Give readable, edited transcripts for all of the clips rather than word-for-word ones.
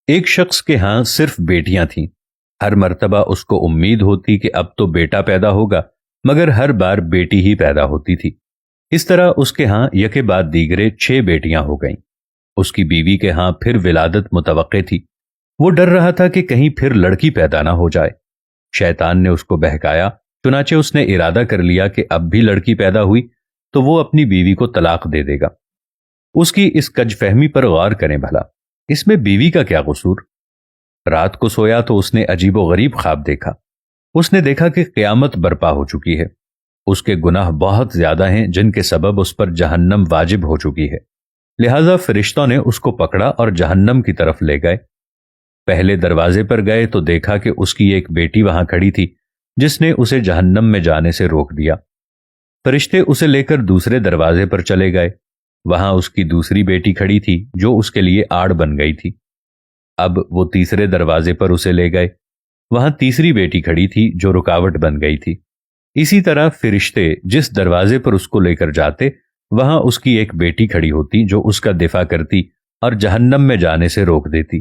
ایک شخص کے ہاں صرف بیٹیاں تھیں۔ ہر مرتبہ اس کو امید ہوتی کہ اب تو بیٹا پیدا ہوگا، مگر ہر بار بیٹی ہی پیدا ہوتی تھی۔ اس طرح اس کے ہاں یکے بعد دیگرے 6 بیٹیاں ہو گئیں۔ اس کی بیوی کے ہاں پھر ولادت متوقع تھی۔ وہ ڈر رہا تھا کہ کہیں پھر لڑکی پیدا نہ ہو جائے۔ شیطان نے اس کو بہکایا، چنانچہ اس نے ارادہ کر لیا کہ اب بھی لڑکی پیدا ہوئی تو وہ اپنی بیوی کو طلاق دے دے گا۔ اس کی اس کج فہمی پر غور کریں بھلا، اس میں بیوی کا کیا قصور؟ رات کو سویا تو اس نے عجیب و غریب خواب دیکھا۔ اس نے دیکھا کہ قیامت برپا ہو چکی ہے۔ اس کے گناہ بہت زیادہ ہیں جن کے سبب اس پر جہنم واجب ہو چکی ہے۔ لہذا فرشتوں نے اس کو پکڑا اور جہنم کی طرف لے گئے۔ پہلے دروازے پر گئے تو دیکھا کہ اس کی ایک بیٹی وہاں کھڑی تھی جس نے اسے جہنم میں جانے سے روک دیا۔ فرشتے اسے لے کر دوسرے دروازے پر چلے گئے۔ وہاں اس کی دوسری بیٹی کھڑی تھی جو اس کے لیے آڑ بن گئی تھی۔ اب وہ تیسرے دروازے پر اسے لے گئے۔ وہاں تیسری بیٹی کھڑی تھی جو رکاوٹ بن گئی تھی۔ اسی طرح فرشتے جس دروازے پر اس کو لے کر جاتے وہاں اس کی ایک بیٹی کھڑی ہوتی جو اس کا دفاع کرتی اور جہنم میں جانے سے روک دیتی۔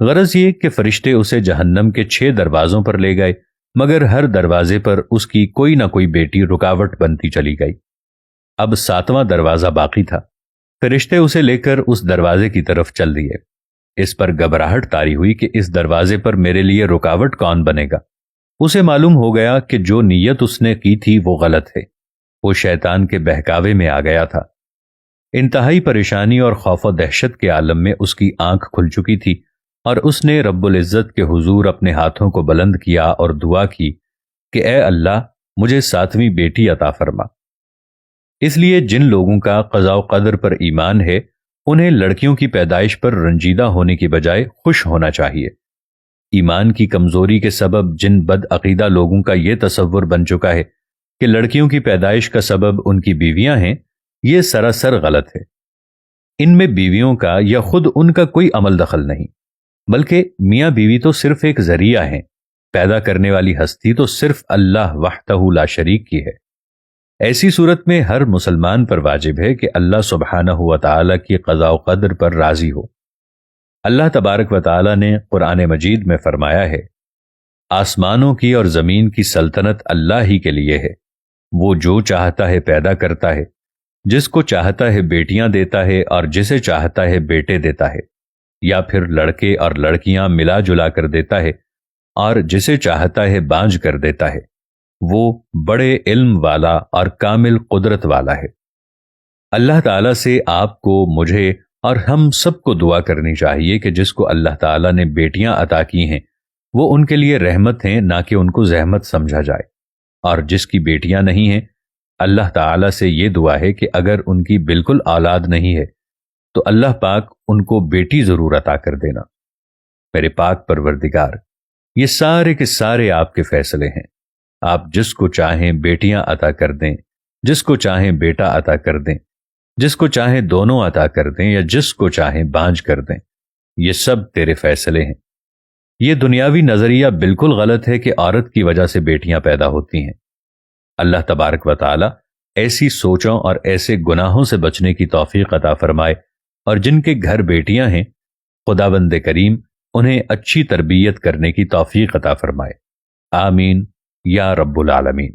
غرض یہ کہ فرشتے اسے جہنم کے 6 دروازوں پر لے گئے، مگر ہر دروازے پر اس کی کوئی نہ کوئی بیٹی رکاوٹ بنتی چلی گئی۔ اب 7واں دروازہ باقی تھا۔ فرشتے اسے لے کر اس دروازے کی طرف چل دیے۔ اس پر گھبراہٹ طاری ہوئی کہ اس دروازے پر میرے لیے رکاوٹ کون بنے گا۔ اسے معلوم ہو گیا کہ جو نیت اس نے کی تھی وہ غلط ہے۔ وہ شیطان کے بہکاوے میں آ گیا تھا۔ انتہائی پریشانی اور خوف و دہشت کے عالم میں اس کی آنکھ کھل چکی تھی، اور اس نے رب العزت کے حضور اپنے ہاتھوں کو بلند کیا اور دعا کی کہ اے اللہ مجھے 7ویں بیٹی عطا فرما۔ اس لیے جن لوگوں کا قضاء و قدر پر ایمان ہے انہیں لڑکیوں کی پیدائش پر رنجیدہ ہونے کی بجائے خوش ہونا چاہیے۔ ایمان کی کمزوری کے سبب جن بد عقیدہ لوگوں کا یہ تصور بن چکا ہے کہ لڑکیوں کی پیدائش کا سبب ان کی بیویاں ہیں، یہ سراسر غلط ہے۔ ان میں بیویوں کا یا خود ان کا کوئی عمل دخل نہیں، بلکہ میاں بیوی تو صرف ایک ذریعہ ہیں۔ پیدا کرنے والی ہستی تو صرف اللہ وحدہ لا شریک کی ہے۔ ایسی صورت میں ہر مسلمان پر واجب ہے کہ اللہ سبحانہ و تعالی کی قضاء و قدر پر راضی ہو۔ اللہ تبارک و تعالی نے قرآن مجید میں فرمایا ہے، آسمانوں کی اور زمین کی سلطنت اللہ ہی کے لیے ہے، وہ جو چاہتا ہے پیدا کرتا ہے، جس کو چاہتا ہے بیٹیاں دیتا ہے اور جسے چاہتا ہے بیٹے دیتا ہے، یا پھر لڑکے اور لڑکیاں ملا جلا کر دیتا ہے، اور جسے چاہتا ہے بانجھ کر دیتا ہے۔ وہ بڑے علم والا اور کامل قدرت والا ہے۔ اللہ تعالیٰ سے آپ کو، مجھے اور ہم سب کو دعا کرنی چاہیے کہ جس کو اللہ تعالیٰ نے بیٹیاں عطا کی ہیں وہ ان کے لیے رحمت ہیں، نہ کہ ان کو زحمت سمجھا جائے، اور جس کی بیٹیاں نہیں ہیں اللہ تعالیٰ سے یہ دعا ہے کہ اگر ان کی بالکل اولاد نہیں ہے تو اللہ پاک ان کو بیٹی ضرور عطا کر دینا۔ میرے پاک پروردگار، یہ سارے کے سارے آپ کے فیصلے ہیں۔ آپ جس کو چاہیں بیٹیاں عطا کر دیں، جس کو چاہیں بیٹا عطا کر دیں، جس کو چاہیں دونوں عطا کر دیں، یا جس کو چاہیں بانجھ کر دیں، یہ سب تیرے فیصلے ہیں۔ یہ دنیاوی نظریہ بالکل غلط ہے کہ عورت کی وجہ سے بیٹیاں پیدا ہوتی ہیں۔ اللہ تبارک و تعالی ایسی سوچوں اور ایسے گناہوں سے بچنے کی توفیق عطا فرمائے، اور جن کے گھر بیٹیاں ہیں خداوند کریم انہیں اچھی تربیت کرنے کی توفیق عطا فرمائے۔ آمین یا رب العالمین۔